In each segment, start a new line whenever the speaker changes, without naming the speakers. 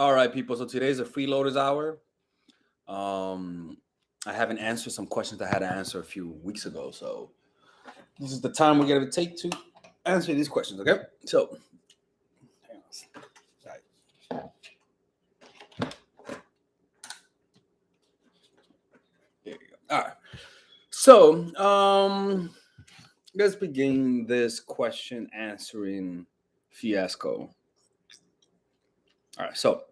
All right, people. So today's a freeloaders hour. I haven't answered some questions I had to answer a few weeks ago. So this is the time we're going to take to answer these questions. Okay. So, hang on. Right. There you go. All right. So, let's begin this question answering fiasco. All right. So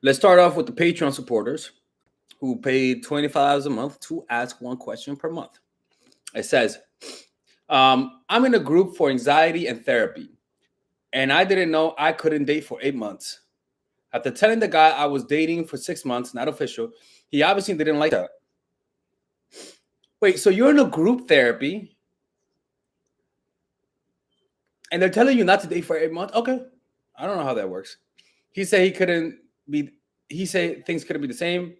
let's start off with the Patreon supporters who paid $25 a month to ask one question per month. It says, I'm in a group for anxiety and therapy, and I didn't know I couldn't date for 8 months. After telling the guy I was dating for 6 months, not official, he obviously didn't like that. Wait, so you're in a group therapy, and they're telling you not to date for 8 months? Okay, I don't know how that works. He said he couldn't be. He said things couldn't be the same.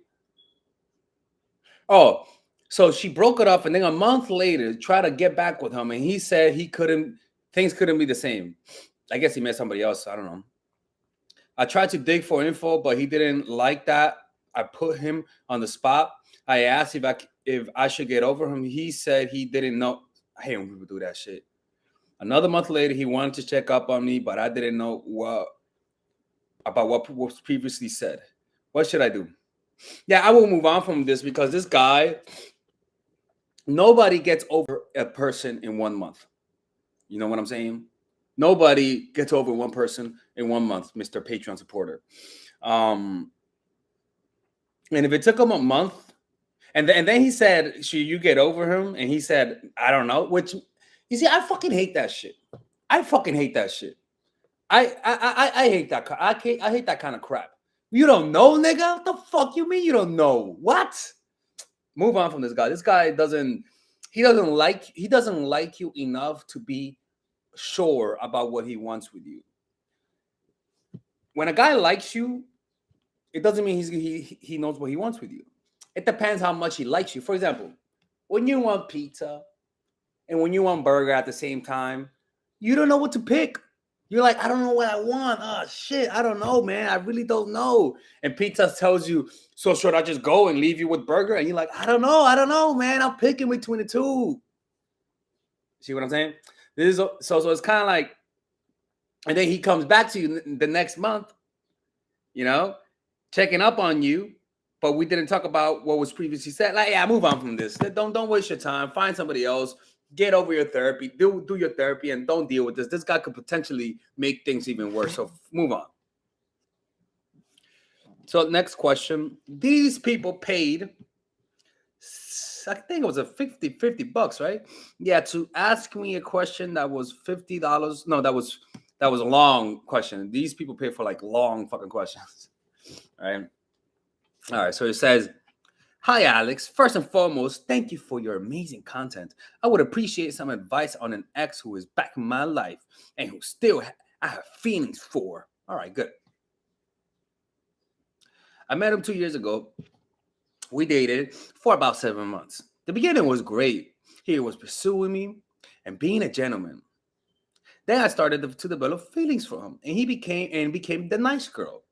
Oh, so she broke it up, and then a month later, tried to get back with him, and he said he couldn't. Things couldn't be the same. I guess he met somebody else. I don't know. I tried to dig for info, but he didn't like that. I put him on the spot. I asked if I should get over him. He said he didn't know. I hate when people do that shit. Another month later, he wanted to check up on me, but I didn't know what was previously said. What should I do? Yeah, I will move on from this because this guy, nobody gets over a person in 1 month. You know what I'm saying? Nobody gets over one person in 1 month, Mr. Patreon supporter. And if it took him a month, and then he said, "Should you get over him?" And he said, "I don't know." Which, you see, I fucking hate that shit. I fucking hate that shit. I hate that. I hate that kind of crap. You don't know, nigga. What the fuck you mean you don't know? What? Move on from this guy. This guy doesn't. He doesn't like you enough to be sure about what he wants with you. When a guy likes you, it doesn't mean he knows what he wants with you. It depends how much he likes you. For example, when you want pizza and when you want burger at the same time, you don't know what to pick. You're like, I don't know what I want. Oh shit, I don't know, man. I really don't know. And pizza tells you, so should I just go and leave you with burger? And you're like, I don't know, man. I'm picking between the two. See what I'm saying? This is so it's kind of like, and then he comes back to you the next month, checking up on you, but we didn't talk about what was previously said. Like, yeah, move on from this. Don't waste your time. Find somebody else. Get over your therapy. Do your therapy and don't deal with this. This guy could potentially make things even worse. So move on. So next question. These people paid, I think it was a $50, right? Yeah, to ask me a question that was $50. No, that was a long question. These people pay for like long fucking questions. All right. So it says, "Hi, Alex. First and foremost, thank you for your amazing content. I would appreciate some advice on an ex who is back in my life and who still I have feelings for." All right, good. I met him 2 years ago. We dated for about 7 months. The beginning was great. He was pursuing me and being a gentleman. Then I started to develop feelings for him, and he became the nice girl.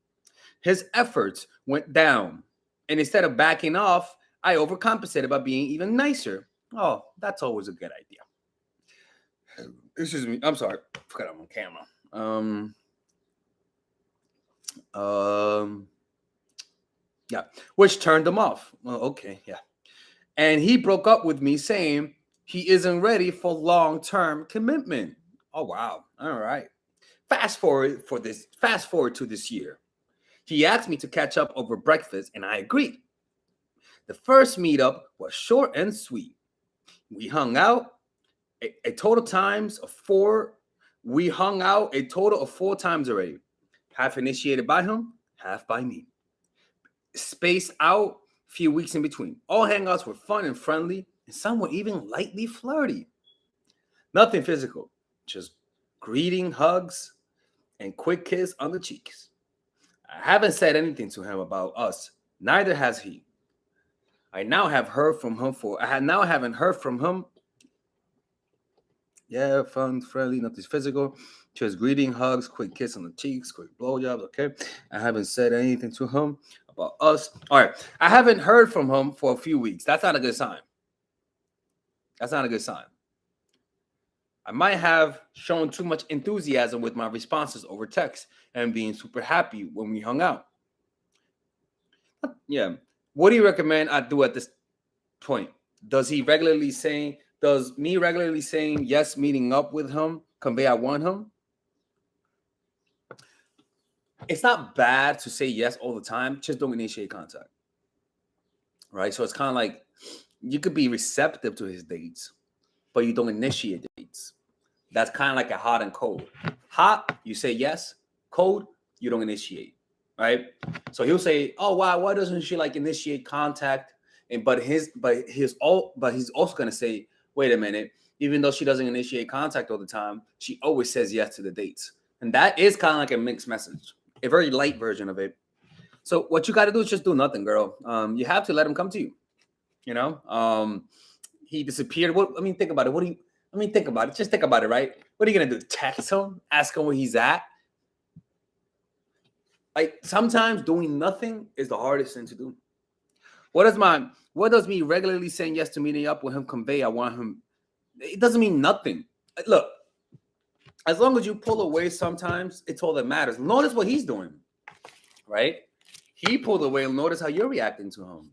His efforts went down, and instead of backing off, I overcompensated by being even nicer. Oh, that's always a good idea. Excuse me. I'm sorry. I forgot I'm on camera. Yeah, which turned him off. Well, okay, yeah. And he broke up with me saying he isn't ready for long-term commitment. Oh wow. All right. Fast forward to this year. He asked me to catch up over breakfast, and I agreed. The first meetup was short and sweet. We hung out a total times of four. We hung out a total of 4 times already. Half initiated by him, half by me. Spaced out, few weeks in between. All hangouts were fun and friendly, and some were even lightly flirty. Nothing physical, just greeting, hugs, and quick kiss on the cheeks. I haven't said anything to him about us. Neither has he. I now haven't heard from him. Yeah, fun, friendly, nothing physical. Just greeting, hugs, quick kiss on the cheeks, quick blowjobs. Okay. I haven't said anything to him about us. All right. I haven't heard from him for a few weeks. That's not a good sign. That's not a good sign. I might have shown too much enthusiasm with my responses over text and being super happy when we hung out. Yeah. What do you recommend I do at this point? Does me regularly saying yes, meeting up with him, convey I want him? It's not bad to say yes all the time, just don't initiate contact. Right? So it's kind of like you could be receptive to his dates, but you don't initiate dates. That's kind of like a hot and cold. Hot, you say yes. Cold, you don't initiate. Right? So he'll say, "Oh, why doesn't she like initiate contact?" But he's also gonna say, "Wait a minute. Even though she doesn't initiate contact all the time, she always says yes to the dates." And that is kind of like a mixed message, a very light version of it. So what you got to do is just do nothing, girl. You have to let him come to you. You know, he disappeared. Think about it. Think about it. Just think about it, right? What are you gonna do? Text him, ask him where he's at. Like sometimes doing nothing is the hardest thing to do. What does me regularly saying yes to meeting up with him convey? I want him. It doesn't mean nothing. Look, as long as you pull away, sometimes it's all that matters. Notice what he's doing, right? He pulled away. Notice how you're reacting to him.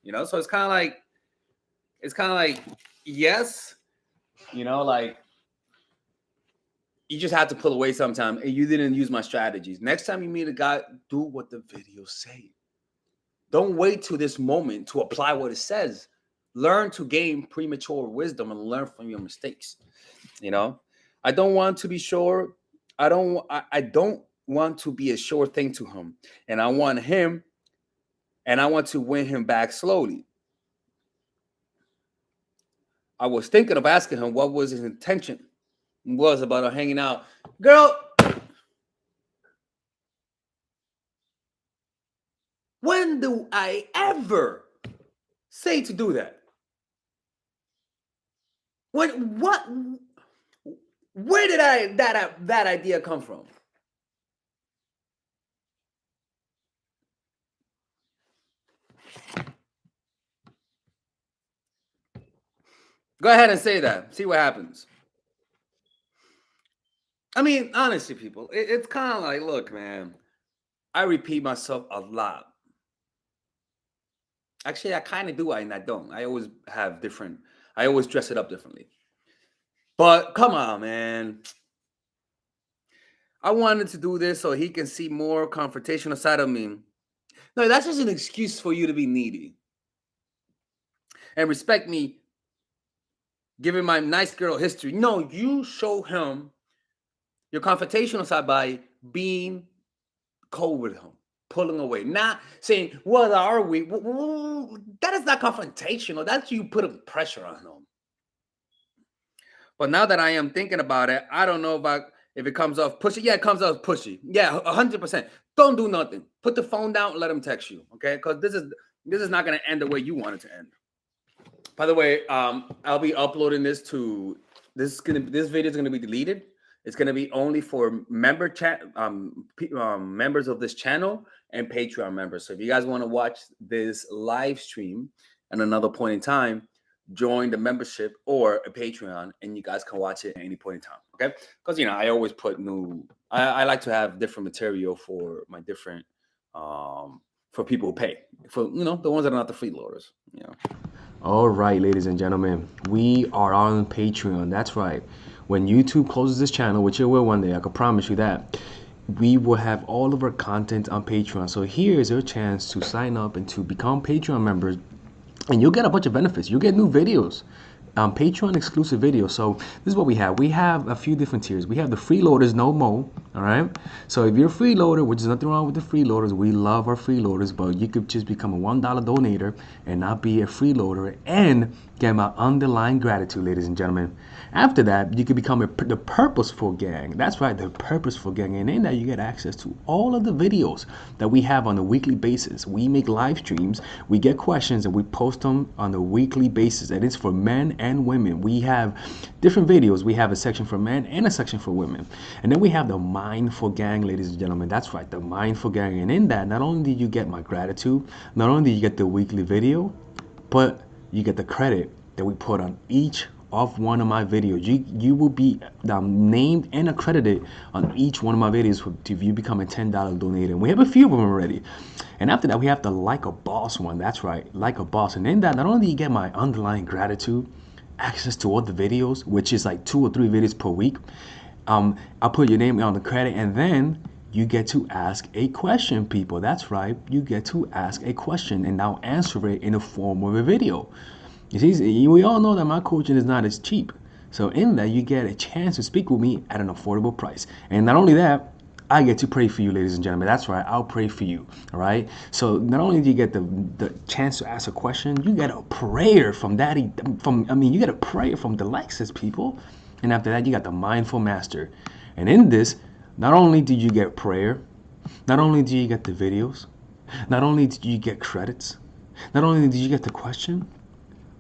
You know, so it's kind of like yes, you know, like you just have to pull away sometime, and you didn't use my strategies. Next time you meet a guy, do what the videos say. Don't wait till this moment to apply what it says. Learn to gain premature wisdom and learn from your mistakes. You know, I don't want to be sure. I don't want to be a sure thing to him, and I want to win him back slowly. I was thinking of asking him what was his intention was about hanging out. Girl, when do I ever say to do that? Where did that idea come from? Go ahead and say that. See what happens. I mean, honestly, people, it's kind of like, look, man, I repeat myself a lot. Actually, I kind of do, and I don't. I always dress it up differently. But come on, man. I wanted to do this so he can see more confrontational side of me. No, that's just an excuse for you to be needy. And respect me, giving my nice girl history. No, you show him your confrontational side by being cold with him, pulling away, not saying, "What are we?" That is not confrontational. That's you putting pressure on him. But now that I am thinking about it, I don't know if it comes off pushy. Yeah, it comes off pushy. Yeah, 100%. Don't do nothing. Put the phone down and let him text you. Okay, because this is not going to end the way you want it to end. By the way, I'll be uploading this to this video is gonna be deleted. It's gonna be only for members of this channel and Patreon members. So if you guys want to watch this live stream at another point in time, join the membership or a Patreon, and you guys can watch it at any point in time. Okay, because I always put new. I like to have different material for my different for people who pay, for the ones that are not the freeloaders. All right, ladies and gentlemen, we are on Patreon. That's right. When YouTube closes this channel, which it will one day, I can promise you that, we will have all of our content on Patreon. So here is your chance to sign up and to become Patreon members, and you'll get a bunch of benefits. You'll get new videos, Patreon exclusive videos. So this is what we have. We have a few different tiers. We have the freeloaders, no mo. All right. So if you're a freeloader, which is nothing wrong with the freeloaders, we love our freeloaders, but you could just become a $1 donator and not be a freeloader and
get my underlying gratitude, ladies and gentlemen. After that, you can become the purposeful gang. That's right, the purposeful gang. And in that, you get access to all of the videos that we have on a weekly basis. We make live streams, we get questions, and we post them on a weekly basis. And it's for men and women. We have different videos. We have a section for men and a section for women. And then we have the mindful gang, ladies and gentlemen. That's right, the mindful gang. And in that, not only do you get my gratitude, not only do you get the weekly video, but you get the credit that we put on each of one of my videos. You will be named and accredited on each one of my videos if you become a $10 donator. And we have a few of them already. And after that, we have the Like a Boss one. That's right, Like a Boss. And in that, not only do you get my underlying gratitude, access to all the videos, which is like 2 or 3 videos per week. I'll put your name on the credit, and then you get to ask a question, people. That's right, you get to ask a question, and I'll answer it in the form of a video. You see, we all know that my coaching is not as cheap. So in that, you get a chance to speak with me at an affordable price. And not only that, I get to pray for you, ladies and gentlemen. That's right, I'll pray for you, all right? So not only do you get the chance to ask a question, you get a prayer from you get a prayer from Delexis, people. And after that, you got the Mindful Master. And in this, not only do you get prayer, not only do you get the videos, not only do you get credits, not only do you get the question,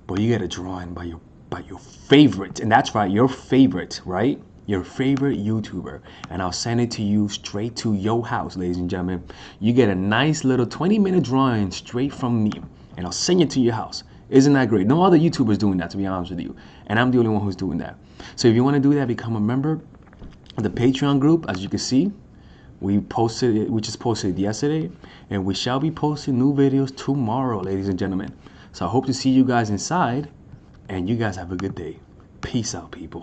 but you get a drawing by your favorite, and that's right, your favorite, right? Your favorite YouTuber, and I'll send it to you straight to your house, ladies and gentlemen. You get a nice little 20-minute drawing straight from me, and I'll send it to your house. Isn't that great? No other YouTubers doing that, to be honest with you, and I'm the only one who's doing that. So if you want to do that, become a member of the Patreon group. As you can see, we just posted it yesterday, and we shall be posting new videos tomorrow, ladies and gentlemen. So I hope to see you guys inside, and you guys have a good day. Peace out, people.